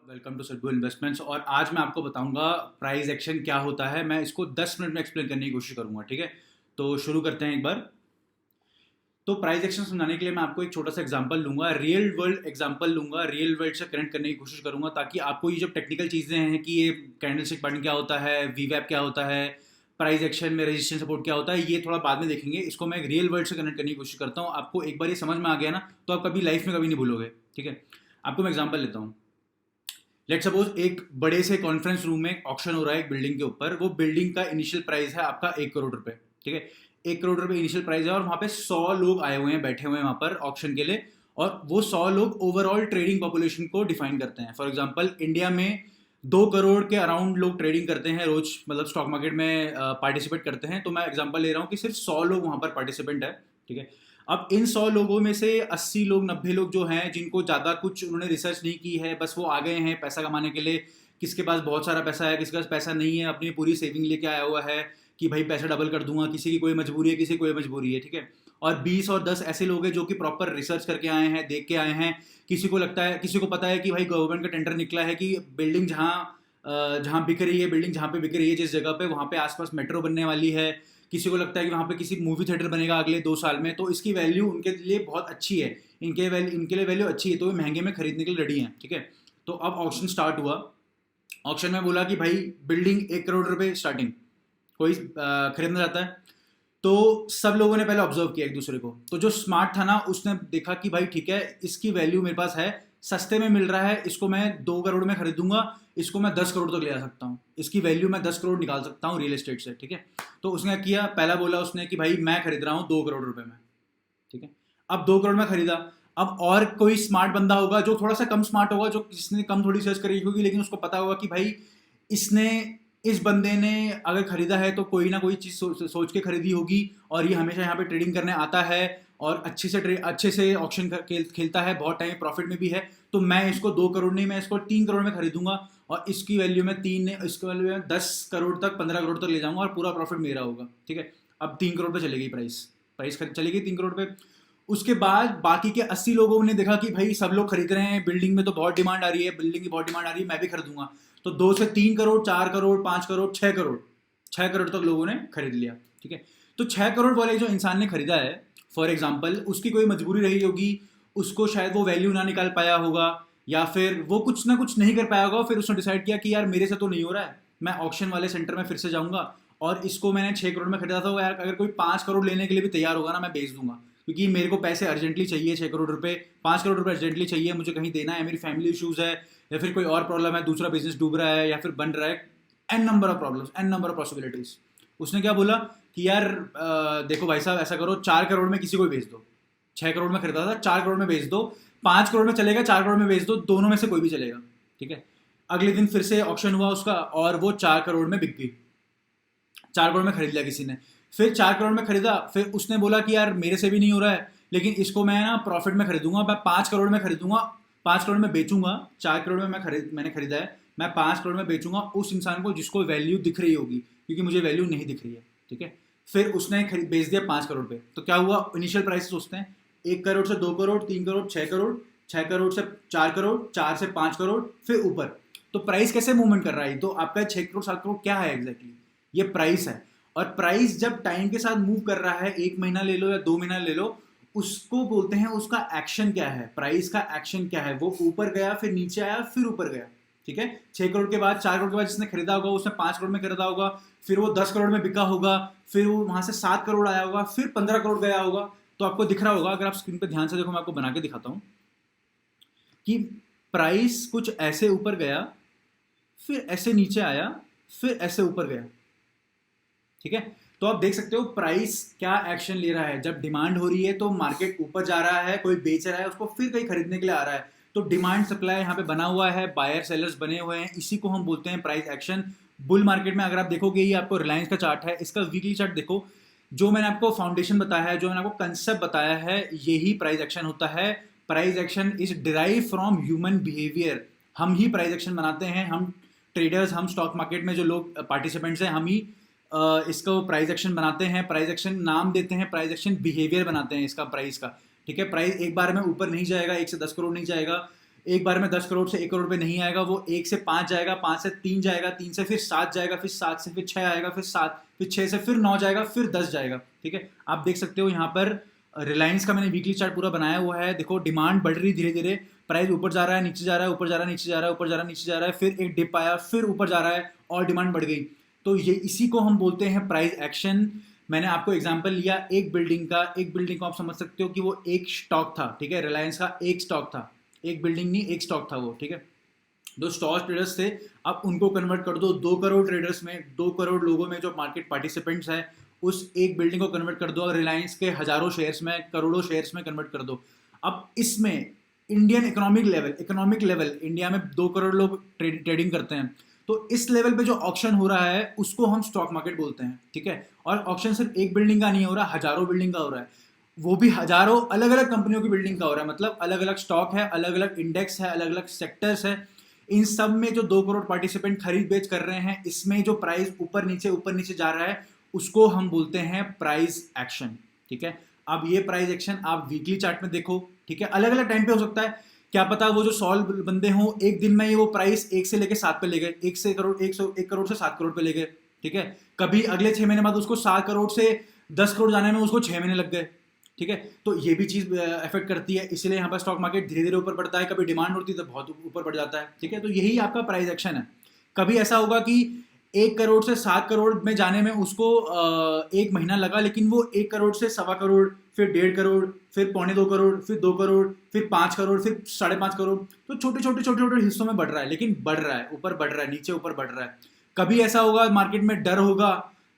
Welcome to Sidhu investments. और आज मैं आपको बताऊंगा प्राइस एक्शन क्या होता है। मैं इसको 10 मिनट में एक्सप्लेन करने की कोशिश करूंगा, ठीक है। तो शुरू करते हैं एक बार। तो प्राइस एक्शन समझाने के लिए मैं आपको एक छोटा सा एग्जांपल लूंगा, रियल वर्ल्ड एग्जांपल लूंगा, रियल वर्ल्ड से कनेक्ट करने की कोशिश करूंगा ताकि आपको ये जो टेक्निकल चीज़ें हैं कि ये कैंडलस्टिक पैटर्न क्या होता है, वीवैप क्या होता है, प्राइस एक्शन में रेजिस्टेंस सपोर्ट क्या होता है, ये थोड़ा बाद में देखेंगे। इसको मैं एक रियल वर्ल्ड से कनेक्ट करने की कोशिश करता हूँ। आपको एक बार ये समझ में आ गया ना, तो आप कभी लाइफ में कभी नहीं भूलोगे, ठीक है। आपको मैं एग्जाम्पल लेता हूँ। लेट सपोज एक बड़े से कॉन्फ्रेंस रूम में ऑक्शन हो रहा है एक बिल्डिंग के ऊपर। वो बिल्डिंग का इनिशियल प्राइस है आपका 1 करोड़ रुपए, ठीक है। 1 करोड़ रुपए इनिशियल प्राइस है और वहां पे 100 लोग आए हुए हैं, बैठे हुए हैं वहां पर ऑक्शन के लिए। और वो 100 लोग ओवरऑल ट्रेडिंग पॉपुलेशन को डिफाइन करते हैं। फॉर एग्जाम्पल इंडिया में 2 करोड़ के अराउंड लोग ट्रेडिंग करते हैं रोज, मतलब स्टॉक मार्केट में पार्टिसिपेट करते हैं। तो मैं एग्जाम्पल ले रहा हूँ कि सिर्फ 100 लोग वहां पर पार्टिसिपेंट है, ठीक है। अब इन 100 लोगों में से 80 लोग 90 लोग जो हैं, जिनको ज़्यादा कुछ उन्होंने रिसर्च नहीं की है, बस वो आ गए हैं पैसा कमाने के लिए। किसके पास बहुत सारा पैसा है, किसके पास पैसा नहीं है, अपनी पूरी सेविंग लेके आया हुआ है कि भाई पैसा डबल कर दूंगा। किसी की कोई मजबूरी है, किसी की कोई मजबूरी है, ठीक है। और 20 और 10 ऐसे लोग हैं जो कि प्रॉपर रिसर्च करके आए हैं, देख के आए हैं। किसी को लगता है, किसी को पता है कि भाई गवर्नमेंट का टेंडर निकला है कि बिल्डिंग जहाँ बिक रही है, बिल्डिंग जहाँ पे बिक रही है जिस जगह पे, वहाँ पे आसपास मेट्रो बनने वाली है। किसी को लगता है कि वहाँ पे किसी मूवी थिएटर बनेगा अगले 2 साल में, तो इसकी वैल्यू उनके लिए बहुत अच्छी है। इनके लिए वैल्यू अच्छी है, तो वे महंगे में खरीदने के लिए रेडी हैं, ठीक है। तो अब ऑक्शन स्टार्ट हुआ। ऑक्शन में बोला कि भाई बिल्डिंग 1 करोड़ रुपए स्टार्टिंग, कोई खरीदना चाहता है। तो सब लोगों ने पहले ऑब्जर्व किया एक दूसरे को। तो जो स्मार्ट था ना, उसने देखा कि भाई ठीक है, इसकी वैल्यू मेरे पास है, सस्ते में मिल रहा है, इसको मैं 2 करोड़ में खरीदूंगा, इसको मैं 10 करोड़ तक ले जा सकता हूँ, इसकी वैल्यू मैं 10 करोड़ निकाल सकता हूँ रियल एस्टेट से, ठीक है। तो उसने किया, पहला बोला उसने कि भाई मैं खरीद रहा हूँ 2 करोड़ रुपए में, ठीक है। अब 2 करोड़ में खरीदा। अब और कोई स्मार्ट बंदा होगा जो थोड़ा सा कम स्मार्ट होगा, जो जिसने कम थोड़ी सर्च करी होगी, लेकिन उसको पता होगा कि भाई इसने इस बंदे ने अगर खरीदा है तो कोई ना कोई चीज़ सोच के खरीदी होगी, और ये हमेशा यहाँ पे ट्रेडिंग करने आता है और अच्छे से ऑक्शन खेलता है, बहुत टाइम प्रॉफिट में भी है। तो मैं इसको 2 करोड़ नहीं, मैं इसको 3 करोड़ में खरीदूंगा, और इसकी वैल्यू में इसकी वैल्यू में 10 करोड़ तक, 15 करोड़ तक ले जाऊंगा और पूरा प्रॉफिट मेरा होगा, ठीक है। अब 3 करोड़ पे चलेगी प्राइस, चलेगी 3 करोड़ पे। उसके बाद बाकी के 80 लोगों ने देखा कि भाई सब लोग खरीद रहे हैं, बिल्डिंग में तो बहुत डिमांड आ रही है, बिल्डिंग की बहुत डिमांड आ रही है, मैं भी खरीदूंगा। तो 2 से 3 करोड़, 4 करोड़, 5 करोड़, 6 करोड़, 6 करोड़ तक लोगों ने खरीद लिया, ठीक है। तो 6 करोड़ वाले जो इंसान ने खरीदा है, फॉर एग्जाम्पल उसकी कोई मजबूरी रही होगी, उसको शायद वो वैल्यू ना निकाल पाया होगा, या फिर वो कुछ ना कुछ नहीं कर पाया होगा। फिर उसने डिसाइड किया कि यार मेरे से तो नहीं हो रहा है, मैं ऑक्शन वाले सेंटर में फिर से जाऊंगा, और इसको मैंने 6 करोड़ में खरीदा था, यार अगर कोई 5 करोड़ लेने के लिए भी तैयार होगा ना, मैं बेच दूंगा, क्योंकि मेरे को पैसे अर्जेंटली चाहिए, 6 करोड़ रुपए, 5 करोड़ रुपए अर्जेंटली चाहिए, मुझे कहीं देना है, मेरी फैमिली इशूज़ है, या फिर कोई और प्रॉब्लम है, दूसरा बिजनेस डूब रहा है या फिर बन रहा है, n number of problems, n number of possibilities. उसने क्या बोला कि यार देखो भाई साहब, ऐसा करो, 4 करोड़ में किसी को बेच दो। 6 करोड़ में खरीदा था, 4 करोड़ में बेच दो। 5 करोड़ में चलेगा, 4 करोड़ में बेच दो, दोनों में से कोई भी चलेगा, ठीक है। अगले दिन फिर से ऑक्शन हुआ उसका, और वो 4 करोड़ में बिक गई। 4 करोड़ में खरीद लिया किसी ने। फिर 4 करोड़ में खरीदा, फिर उसने बोला कि यार मेरे से भी नहीं हो रहा है, लेकिन इसको मैं ना प्रॉफिट में खरीदूंगा, मैं 5 करोड़ में खरीदूंगा, 5 करोड़ में बेचूंगा। 4 करोड़ में मैंने खरीदा है, मैं 5 करोड़ में बेचूंगा उस इंसान को जिसको वैल्यू दिख रही होगी, क्योंकि मुझे वैल्यू नहीं दिख रही है, ठीक है। फिर उसने बेच दिया 5 करोड़ पे। तो क्या हुआ, इनिशियल प्राइस सोचते हैं 1 करोड़ से 2 करोड़, 3 करोड़, 6 करोड़, 6 करोड़ से 4 करोड़, 4 से 5 करोड़, फिर ऊपर। तो प्राइस कैसे मूवमेंट कर रहा है, तो आपका 6 करोड़ 7 करोड़ क्या है एग्जैक्टली, ये प्राइस है। और प्राइस जब टाइम के साथ मूव कर रहा है, 1 महीना ले लो या 2 महीना ले लो, उसको बोलते हैं, उसका एक्शन क्या है, प्राइस का एक्शन क्या है। वो ऊपर गया, फिर नीचे आया, फिर ऊपर गया, ठीक है। 6 करोड़ के बाद, 4 करोड़ के बाद जिसने खरीदा होगा उसने 5 करोड़ में खरीदा होगा, फिर वो 10 करोड़ में बिका होगा, फिर वो वहां से 7 करोड़ आया होगा, फिर 15 करोड़ गया होगा। तो आपको दिख रहा होगा, अगर आप स्क्रीन पे ध्यान से देखो, मैं आपको बना के दिखाता हूं कि प्राइस कुछ ऐसे ऊपर गया, फिर ऐसे नीचे आया, फिर ऐसे ऊपर गया, ठीक है। तो आप देख सकते हो प्राइस क्या एक्शन ले रहा है। जब डिमांड हो रही है तो मार्केट ऊपर जा रहा है, कोई बेच रहा है, उसको फिर कहीं खरीदने के लिए आ रहा है। तो डिमांड सप्लाई यहाँ पे बना हुआ है, बायर सेलर्स बने हुए हैं, इसी को हम बोलते हैं प्राइस एक्शन। बुल मार्केट में अगर आप देखोगे, ये आपको रिलायंस का चार्ट है, इसका वीकली चार्ट देखो, जो मैंने आपको फाउंडेशन बताया है, जो मैंने आपको कंसेप्ट बताया है, यही प्राइस एक्शन होता है। Price action is derive from human behaviour. हम ही प्राइस एक्शन बनाते हैं, हम ट्रेडर्स, हम स्टॉक मार्केट में जो लोग पार्टिसिपेंट्स हैं, हम ही इसको प्राइस एक्शन बनाते हैं। प्राइस एक्शन नाम देते हैं, प्राइस एक्शन बिहेवियर बनाते हैं इसका, प्राइस का, ठीक है। प्राइस एक बार में ऊपर नहीं जाएगा, 1 से 10 करोड़ नहीं जाएगा, एक बार में 10 करोड़ से 1 करोड़ पे नहीं आएगा, वो 1 से 5 जाएगा, 5 से 3 जाएगा, 3 से फिर 7 जाएगा, फिर 7 से फिर 6 आएगा, फिर 7, फिर 6 से फिर 9 जाएगा, फिर 10 जाएगा। ठीक है, आप देख सकते हो यहाँ पर रिलायंस का मैंने वीकली चार्ट पूरा बनाया हुआ है। देखो डिमांड बढ़ रही धीरे धीरे, प्राइस ऊपर जा रहा है, नीचे जा रहा है, ऊपर जा रहा है, नीचे जा रहा है, ऊपर जा रहा है, नीचे जा रहा है, फिर एक डिप आया, फिर ऊपर जा रहा है और डिमांड बढ़ गई। तो ये इसी को हम बोलते हैं प्राइस एक्शन। मैंने आपको एग्जांपल लिया एक बिल्डिंग का, एक बिल्डिंग को आप समझ सकते हो कि वो एक स्टॉक था। ठीक है, रिलायंस का एक स्टॉक था, एक बिल्डिंग नहीं, एक स्टॉक था वो। ठीक है, जो स्टॉक ट्रेडर्स थे, अब उनको कन्वर्ट कर दो 2 करोड़ ट्रेडर्स में, 2 करोड़ लोगों में जो मार्केट पार्टिसिपेंट्स है, उस एक बिल्डिंग को कन्वर्ट कर दो और रिलायंस के हजारों शेयर्स में, करोड़ों शेयर्स में कन्वर्ट कर दो। अब इसमें इंडियन इकोनॉमिक लेवल इंडिया में 2 करोड़ लोग ट्रेडिंग करते हैं, तो इस लेवल पे जो ऑक्शन हो रहा है उसको हम स्टॉक मार्केट बोलते हैं। ठीक है, और ऑक्शन सिर्फ एक बिल्डिंग का नहीं हो रहा, हजारों बिल्डिंग का हो रहा है, वो भी हजारों अलग अलग कंपनियों की बिल्डिंग का हो रहा है। मतलब अलग अलग स्टॉक है, अलग अलग इंडेक्स है, अलग अलग सेक्टर्स है, इन सब में जो 2 करोड़ पार्टिसिपेंट खरीद बेच कर रहे हैं, इसमें जो प्राइस ऊपर नीचे जा रहा है उसको हम बोलते हैं प्राइस एक्शन। ठीक है, अब ये प्राइस एक्शन आप वीकली चार्ट में देखो। ठीक है, अलग अलग टाइम पे हो सकता है, क्या पता वो जो 100 बंदे हों एक दिन में ये वो प्राइस 1 से लेके 7 पे ले गए, 1 करोड़ से 7 करोड़ पे ले गए। ठीक है, कभी अगले 6 महीने बाद उसको 7 करोड़ से 10 करोड़ जाने में उसको 6 महीने लग गए। ठीक है, तो ये भी चीज़ अफेक्ट करती है, इसलिए यहाँ पर स्टॉक मार्केट धीरे धीरे ऊपर बढ़ता है, कभी डिमांड होती है तो बहुत ऊपर बढ़ जाता है। ठीक है, तो यही आपका प्राइस एक्शन है। कभी ऐसा होगा कि 1 करोड़ से 7 करोड़ में जाने में उसको 1 महीना लगा, लेकिन वो 1 करोड़ से 1.25 करोड़, फिर 1.5 करोड़, फिर 2.25 करोड़, फिर 2 करोड़, फिर 5 करोड़, फिर 5.5 करोड़, तो छोटे हिस्सों में बढ़ रहा है, लेकिन बढ़ रहा है, ऊपर बढ़ रहा है, नीचे ऊपर बढ़ रहा है। कभी ऐसा होगा मार्केट में डर होगा,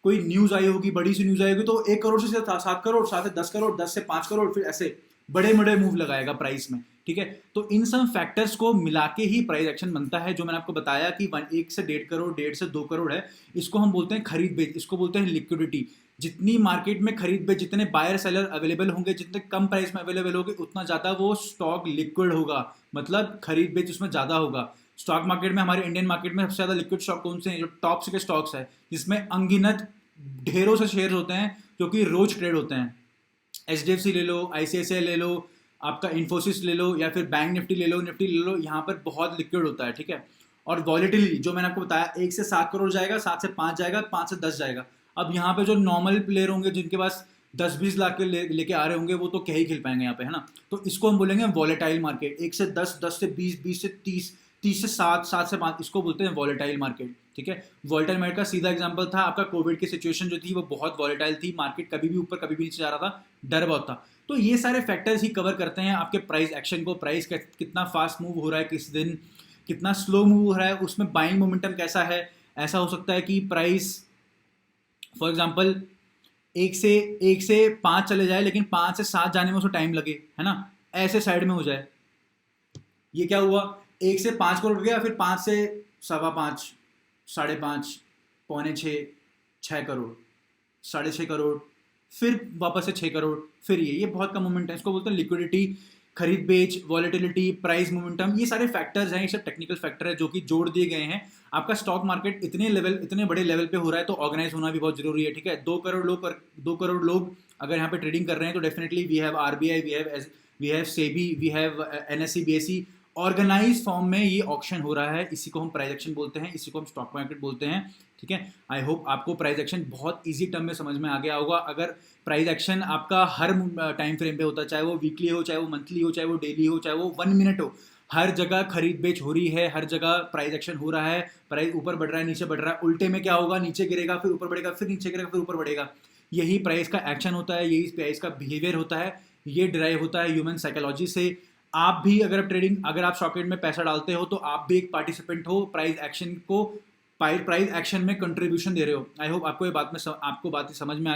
कोई न्यूज आई होगी, बड़ी सी न्यूज आई होगी, तो 1 करोड़ से 7 करोड़, 7 से 10 करोड़, 10 से 5 करोड़, फिर ऐसे बड़े बड़े मूव लगाएगा प्राइस में। ठीक है, तो इन सब फैक्टर्स को मिला के ही प्राइस एक्शन बनता है। जो मैंने आपको बताया कि 1 से 1.5 करोड़, 1.5 से 2 करोड़ है, इसको हम बोलते हैं खरीद बेच, इसको बोलते हैं लिक्विडिटी। जितनी मार्केट में खरीद बेच, जितने बायर सेलर अवेलेबल होंगे, जितने कम प्राइस में अवेलेबल होंगे, उतना ज़्यादा वो स्टॉक लिक्विड होगा, मतलब खरीद बेच उसमें ज़्यादा होगा। स्टॉक मार्केट में, हमारे इंडियन मार्केट में सबसे ज़्यादा लिक्विड स्टॉक कौन से हैं? जो टॉप के स्टॉक्स है, जिसमें अनगिनत ढेरों से शेयर होते हैं जो कि रोज ट्रेड होते हैं। HDFC ले लो, ICICI ले लो, आपका इन्फोसिस ले लो, या फिर बैंक निफ्टी ले लो, निफ्टी ले लो, यहाँ पर बहुत लिक्विड होता है। ठीक है, और वॉलेटिलिटी जो मैंने आपको बताया, 1 से 7 करोड़ जाएगा, 7 से 5 जाएगा, 5 से 10 जाएगा। अब यहाँ पे जो नॉर्मल प्लेयर होंगे, जिनके पास 10-20 लाख के लेके आ रहे होंगे, वो तो क्या ही खेल पाएंगे यहाँ पे, है ना। तो इसको हम बोलेंगे वॉलेटाइल मार्केट। 1 से 10, 10 से 20, 20 से 30, 30 से 7, 7 से 5, इसको बोलते हैं वॉलेटाइल मार्केट। ठीक है, वॉलेटाइल मार्केट का सीधा एग्जांपल था आपका कोविड की सिचुएशन जो थी, वो बहुत वॉलेटाइल थी, मार्केट कभी भी ऊपर कभी भी नीचे जा रहा था, डर बहुत था। तो ये सारे फैक्टर्स ही कवर करते हैं आपके प्राइस एक्शन को। प्राइस कितना फास्ट मूव हो रहा है, किस दिन कितना स्लो मूव हो रहा है, उसमें बाइंग मोमेंटम कैसा है। ऐसा हो सकता है कि प्राइस फॉर एग्जांपल 1 से 5 चले जाए, लेकिन 5 से 7 जाने में उसको टाइम लगे, है ना, ऐसे साइड में हो जाए। ये क्या हुआ, 1 से 5 करोड़ गया, फिर 5 से 5.25, 5.5, 5.25, 6 करोड़, 6.5 करोड़, फिर वापस से 6 करोड़, फिर ये बहुत कम मोमेंट है। इसको बोलते हैं लिक्विडिटी, खरीद बेच, वॉलेटिलिटी, प्राइस मोमेंटम। ये सारे फैक्टर्स हैं, ये सब टेक्निकल फैक्टर है जो कि जोड़ दिए गए हैं। आपका स्टॉक मार्केट इतने बड़े लेवल पे हो रहा है, तो ऑर्गेनाइज होना भी बहुत जरूरी है। ठीक है, 2 करोड़ लोग अगर यहाँ पे ट्रेडिंग कर रहे हैं, तो definitely we have RBI, we have SEBI, we have NSE, BSE, organize form में ये ऑक्शन हो रहा है। इसी को हम प्राइस एक्शन बोलते हैं, इसी को हम स्टॉक मार्केट बोलते हैं। ठीक है, आई होप आपको प्राइस एक्शन बहुत इजी टर्म में समझ में आ गया होगा। अगर प्राइस एक्शन आपका हर टाइम फ्रेम पे होता है, चाहे वो वीकली हो, चाहे वो मंथली हो, चाहे वो डेली हो, चाहे वो 1 मिनट हो, हर जगह खरीद बेच हो रही है, हर जगह प्राइस एक्शन हो रहा है। प्राइस ऊपर बढ़ रहा है, नीचे बढ़ रहा है, उल्टे में क्या होगा, नीचे गिरेगा, फिर ऊपर बढ़ेगा, फिर नीचे गिरेगा, फिर ऊपर बढ़ेगा। यही प्राइस का एक्शन होता है, यही प्राइस का बिहेवियर होता है। ये डिराइव होता है ह्यूमन साइकोलॉजी से। आप भी अगर आप स्टॉक में पैसा डालते हो, तो आप भी एक पार्टिसिपेंट हो, प्राइस एक्शन में कंट्रीब्यूशन दे रहे हो। आई होप आपको ये आपको बात समझ में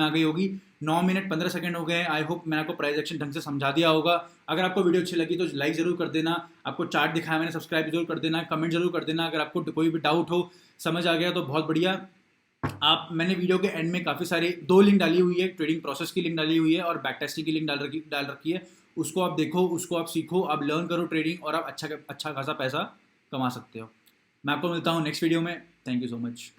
आ गई होगी। 9 मिनट 15 सेकंड हो गए। आई होप मैंने आपको प्राइस एक्शन ढंग से समझा दिया होगा। अगर आपको वीडियो अच्छी लगी तो लाइक जरूर कर देना, आपको चार्ट दिखाया मैंने, सब्सक्राइब जरूर कर देना, कमेंट जरूर कर देना। अगर आपको कोई भी डाउट हो, समझ आ गया तो बहुत बढ़िया। मैंने वीडियो के एंड में काफ़ी सारी 2 लिंक डाली हुई है, ट्रेडिंग प्रोसेस की लिंक डाली हुई है और बैक टेस्टिंग की लिंक डाल रखी है। उसको आप देखो, उसको आप सीखो, आप लर्न करो ट्रेडिंग, और आप अच्छा खासा पैसा कमा सकते हो। मैं आपको मिलता हूँ नेक्स्ट वीडियो में। Thank you so much.